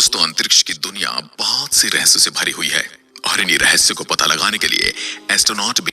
दोस्तों, अंतरिक्ष की दुनिया बहुत से रहस्यों से भरी हुई है और इन्हीं रहस्यों को पता लगाने के लिए एस्ट्रोनॉट भी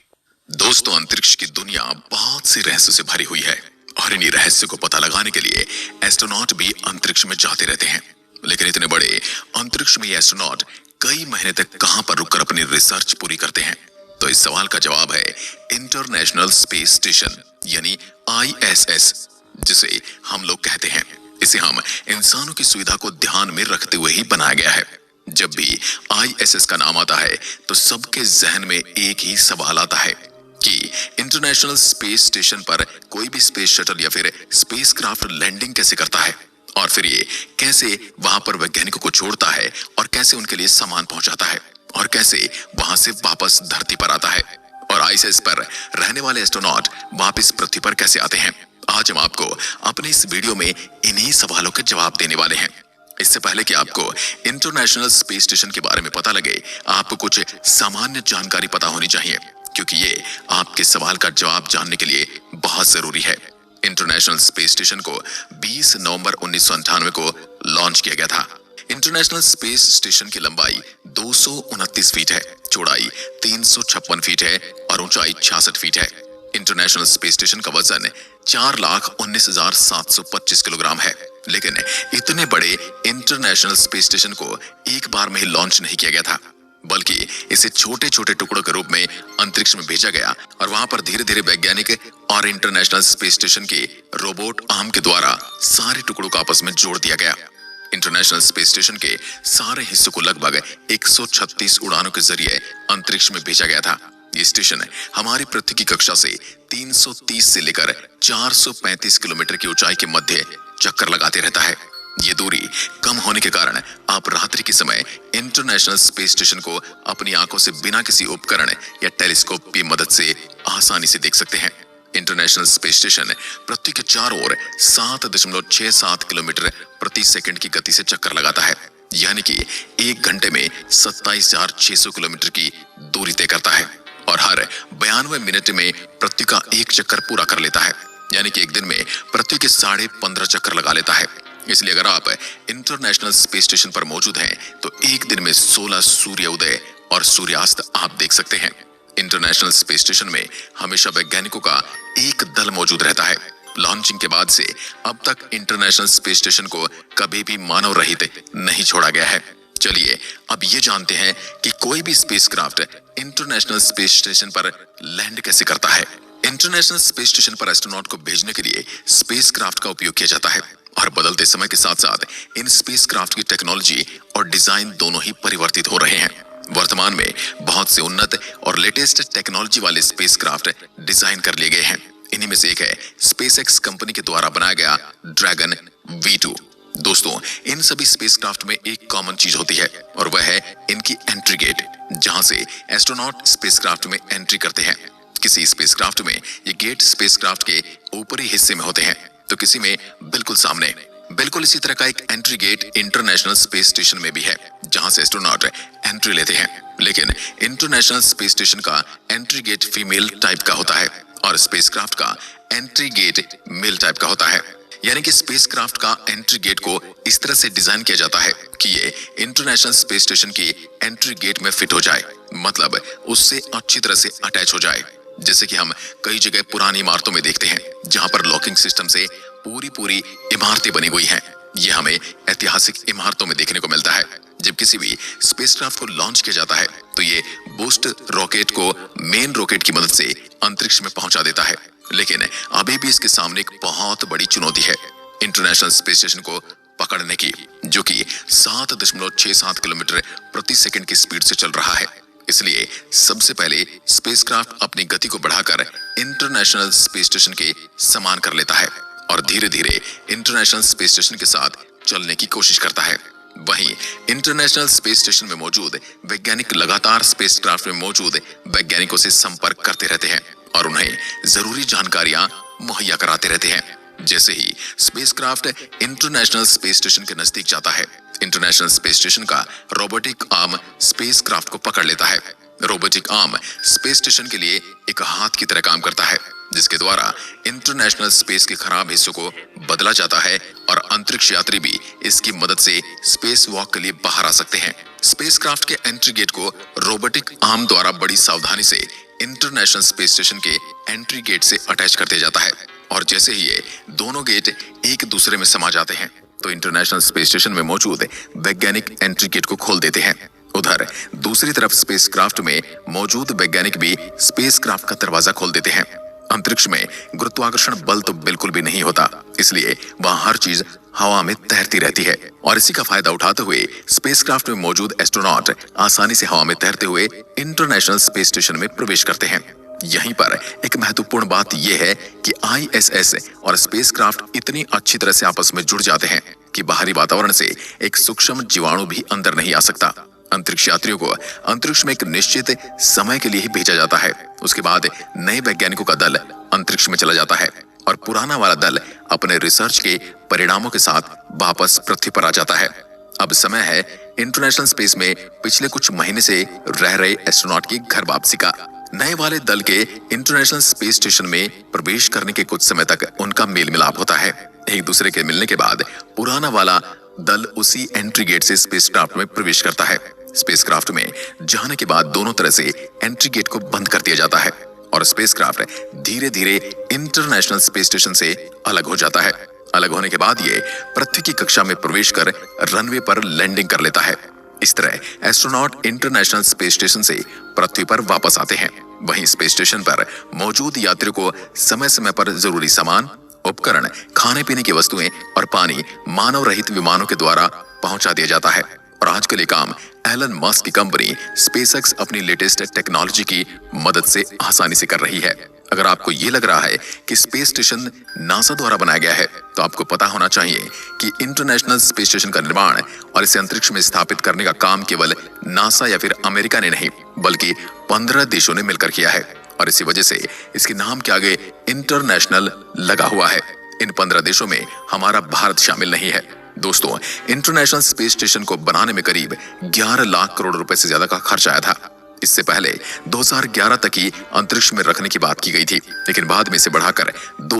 दोस्तों अंतरिक्ष की दुनिया बहुत से रहस्यों से भरी हुई है और इन्हीं रहस्यों को पता लगाने के लिए एस्ट्रोनॉट भी अंतरिक्ष में जाते रहते हैं। लेकिन इतने बड़े अंतरिक्ष में ये एस्ट्रोनॉट कई महीने तक कहां पर रुककर अपनी रिसर्च पूरी करते हैं? तो इस सवाल का जवाब है इंटरनेशनल स्पेस स्टेशन यानी ISS, जिसे हम लोग कहते हैं। इसे हम इंसानों की सुविधा को ध्यान में रखते हुए ही बनाया गया है। जब भी ISS का नाम आता है तो सबके जहन में एक ही सवाल आता है कि इंटरनेशनल स्पेस स्टेशन पर कोई भी स्पेस शटल या फिर स्पेसक्राफ्ट लैंडिंग कैसे करता है, और फिर ये कैसे वहां पर वैज्ञानिकों को छोड़ता है और कैसे उनके लिए सामान पहुंचाता है और कैसे वहां से वापस धरती पर आता है, और ISS पर रहने वाले एस्ट्रोनॉट वापस पृथ्वी पर कैसे आते हैं। आज हम आपको अपने इस वीडियो में इन्हीं सवालों के जवाब देने वाले हैं। इससे पहले कि आपको इंटरनेशनल स्पेस स्टेशन के बारे में पता लगे, आपको कुछ सामान्य जानकारी पता होनी चाहिए, क्योंकि ये आपके सवाल का जवाब जानने के लिए बहुत जरूरी है। इंटरनेशनल स्पेस स्टेशन को 20 नवंबर 1998 को लॉन्च किया गया था। इंटरनेशनल स्पेस स्टेशन की लंबाई 229 फीट है, चौड़ाई 356 फीट है और ऊंचाई 66 फीट है। इंटरनेशनल स्पेस स्टेशन का वजन 4,19,725 किलोग्राम है। लेकिन इतने बड़े इंटरनेशनल स्पेस स्टेशन को एक बार में ही लॉन्च नहीं किया गया था, बल्कि इसे छोटे छोटे टुकड़ों के रूप में अंतरिक्ष में भेजा गया और वहां पर धीरे धीरे वैज्ञानिक और इंटरनेशनल स्पेस स्टेशन के रोबोट आर्म के द्वारा सारे टुकड़ों को आपस में जोड़ दिया गया। इंटरनेशनल स्पेस स्टेशन के सारे हिस्सों को लगभग 136 उड़ानों के जरिए अंतरिक्ष में भेजा गया था। ये स्टेशन हमारी पृथ्वी की कक्षा से 330 से लेकर 435 किलोमीटर की ऊंचाई के मध्य चक्कर लगाते रहता है। ये दूरी कम होने के कारण आप रात्रि के समय इंटरनेशनल स्पेस स्टेशन को अपनी आंखों से बिना किसी उपकरण या टेलीस्कोप की मदद से आसानी से देख सकते हैं। इंटरनेशनल स्पेस स्टेशन पृथ्वी के चारों ओर 7.67 किलोमीटर प्रति सेकंड की गति से चक्कर लगाता है, यानी कि 1 घंटे में 27,600 किलोमीटर की दूरी तय करता है और हर 92 मिनट में पृथ्वी का एक चक्कर पूरा कर लेता है, यानी कि एक दिन में पृथ्वी के 15.5 चक्कर लगा लेता है। इसलिए अगर आप इंटरनेशनल स्पेस स्टेशन पर मौजूद हैं तो एक दिन में 16 सूर्योदय और सूर्यास्त आप देख सकते हैं। इंटरनेशनल स्पेस स्टेशन में हमेशा वैज्ञानिकों का एक दल मौजूद रहता है। लॉन्चिंग के बाद से अब तक इंटरनेशनल स्पेस स्टेशन को कभी भी मानव रहित नहीं छोड़ा गया है। चलिए अब ये जानते हैं कि कोई भी स्पेसक्राफ्ट इंटरनेशनल स्पेस स्टेशन पर लैंड कैसे करता है। इंटरनेशनल स्पेस स्टेशन पर एस्ट्रोनॉट को भेजने के लिए स्पेसक्राफ्ट का उपयोग किया जाता है और बदलते समय के साथ साथ इन स्पेसक्राफ्ट की टेक्नोलॉजी और डिजाइन दोनों ही परिवर्तित हो रहे हैं। वर्तमान में बहुत से उन्नत और लेटेस्ट टेक्नोलॉजी वाले स्पेसक्राफ्ट डिजाइन कर लिए गए हैं। इन्हीं में से एक है SpaceX कंपनी के द्वारा बनाया गया ड्रैगन V2। दोस्तों, इन सभी स्पेसक्राफ्ट में एक कॉमन चीज होती है और वह है इनकी एंट्री गेट, जहां से एस्ट्रोनॉट स्पेसक्राफ्ट में एंट्री करते हैं। किसी स्पेसक्राफ्ट में ये गेट स्पेसक्राफ्ट के ऊपरी हिस्से में होते हैं तो किसी में बिल्कुल सामने। बिल्कुल इसी तरह का एक entry gate international space station में भी है, जहां से एस्ट्रोनॉट एंट्री लेते हैं। लेकिन इंटरनेशनल स्पेस स्टेशन का एंट्री गेट फीमेल टाइप का होता है और स्पेसक्राफ्ट का एंट्री गेट मेल टाइप का होता है, यानी कि स्पेसक्राफ्ट का एंट्री गेट को इस तरह से डिजाइन किया जाता है कि ये इंटरनेशनल स्पेस स्टेशन की एंट्री गेट में फिट हो जाए, मतलब उससे अच्छी तरह से अटैच हो जाए। जैसे कि हम कई जगह पुरानी इमारतों में देखते हैं जहां पर लॉकिंग सिस्टम से पूरी इमारतें बनी हुई हैं। ये हमें ऐतिहासिक इमारतों में देखने को मिलता है। जब किसी भी स्पेसक्राफ्ट को लॉन्च किया जाता है तो ये बूस्ट रॉकेट को मेन रॉकेट की मदद से अंतरिक्ष में पहुंचा देता है। लेकिन अभी भी इसके सामने एक बहुत बड़ी चुनौती है इंटरनेशनल स्पेस स्टेशन को पकड़ने की, जो कि 7.67 किलोमीटर प्रति सेकंड की स्पीड से चल रहा है। इसलिए सबसे पहले स्पेसक्राफ्ट अपनी गति को बढ़ाकर इंटरनेशनल स्पेस स्टेशन के समान कर लेता है और धीरे धीरे इंटरनेशनल स्पेस स्टेशन के साथ चलने की कोशिश करता है। वहीं इंटरनेशनल स्पेस स्टेशन में मौजूद वैज्ञानिक लगातार स्पेसक्राफ्ट में मौजूद वैज्ञानिकों से संपर्क करते रहते हैं और उन्हें जरूरी जानकारियां मुहैया कराते रहते हैं। जैसे ही स्पेसक्राफ्ट इंटरनेशनल स्पेस स्टेशन के नजदीक जाता है, इंटरनेशनल स्पेस स्टेशन का रोबोटिक आर्म स्पेसक्राफ्ट को पकड़ लेता है। रोबोटिक आर्म स्पेस स्टेशन के लिए एक हाथ की तरह काम करता है, जिसके द्वारा इंटरनेशनल स्पेस के खराब हिस्सों को बदला जाता है और अंतरिक्ष यात्री भी इसकी मदद से स्पेस वॉक के लिए बाहर आ सकते हैं। स्पेसक्राफ्ट के एंट्री गेट को रोबोटिक आर्म द्वारा बड़ी सावधानी से इंटरनेशनल स्पेस स्टेशन के एंट्री गेट से अटैच कर दिया जाता है और जैसे ही ये दोनों गेट एक दूसरे में समा जाते हैं तो इंटरनेशनल स्पेस स्टेशन में मौजूद वैज्ञानिक एंट्री गेट को खोल देते हैं। उधर दूसरी तरफ स्पेसक्राफ्ट में मौजूद वैज्ञानिक भी स्पेसक्राफ्ट का दरवाजा खोल देते हैं। अंतरिक्ष में गुरुत्वाकर्षण बल तो बिल्कुल भी नहीं होता, इसलिए वहां हर चीज हवा में तैरती रहती है और इसी का फायदा उठाते हुए स्पेसक्राफ्ट में मौजूद एस्ट्रोनॉट आसानी से हवा में तैरते हुए इंटरनेशनल स्पेस स्टेशन में प्रवेश करते हैं। यहीं पर एक महत्वपूर्ण बात यह है कि आईएसएस और स्पेसक्राफ्ट इतनी अच्छी तरह से आपस में जुड़ जाते हैं कि बाहरी वातावरण से एक सूक्ष्म जीवाणु भी अंदर नहीं आ सकता। अंतरिक्ष यात्रियों को अंतरिक्ष में एक निश्चित समय के लिए ही भेजा जाता है। उसके बाद नए वैज्ञानिकों का दल अंतरिक्ष में चला जाता है और पुराना वाला दल अपने रिसर्च के परिणामों के साथ वापस पृथ्वी पर आ जाता है। अब समय है इंटरनेशनल स्पेस में पिछले कुछ महीने से रह रहे एस्ट्रोनॉट की घर वापसी का। नए वाले दल के इंटरनेशनल स्पेस स्टेशन में प्रवेश करने के कुछ समय तक उनका मेल मिलाप होता है। एक दूसरे के मिलने के बाद पुराना वाला दल उसी एंट्री गेट से स्पेसक्राफ्ट में प्रवेश करता है। स्पेसक्राफ्ट में जाने के बाद दोनों तरह से एंट्री गेट को बंद कर दिया जाता है और स्पेसक्राफ्ट धीरे धीरे इंटरनेशनल स्पेस स्टेशन से अलग हो जाता है। अलग होने के बाद ये पृथ्वी की कक्षा में प्रवेश कर रनवे पर लैंडिंग कर लेता है। इस तरह एस्ट्रोनॉट इंटरनेशनल स्पेस स्टेशन से पृथ्वी पर वापस आते हैं। वहीं स्पेस स्टेशन पर मौजूद यात्रियों को समय समय पर जरूरी सामान, उपकरण, खाने पीने की वस्तुएं और पानी मानव रहित विमानों के द्वारा पहुंचा दिया जाता है। और आजकल ये काम एलन मस्क की कंपनी स्पेसएक्स अपनी लेटेस्ट टेक्नोलॉजी की मदद से आसानी से कर रही है। अगर आपको ये लग रहा है कि स्पेस स्टेशन नासा द्वारा बनाया गया है, तो आपको पता होना चाहिए कि इंटरनेशनल स्पेस स्टेशन का निर्माण और इसे अंतरिक्ष में स्थापित करने का काम केवल नासा या फिर अमेरिका ने नहीं, बल्कि 15 देशों ने मिलकर किया है और इसी वजह से इसके नाम के आगे इंटरनेशनल लगा हुआ है। इन 15 देशों में हमारा भारत शामिल नहीं है। दोस्तों, इंटरनेशनल स्पेस स्टेशन को बनाने में करीब 11 लाख करोड़ रुपए से ज्यादा का खर्च आया था। इससे पहले 2011 तक ही अंतरिक्ष में रखने की बात की गई थी, लेकिन बाद में इसे बढ़ाकर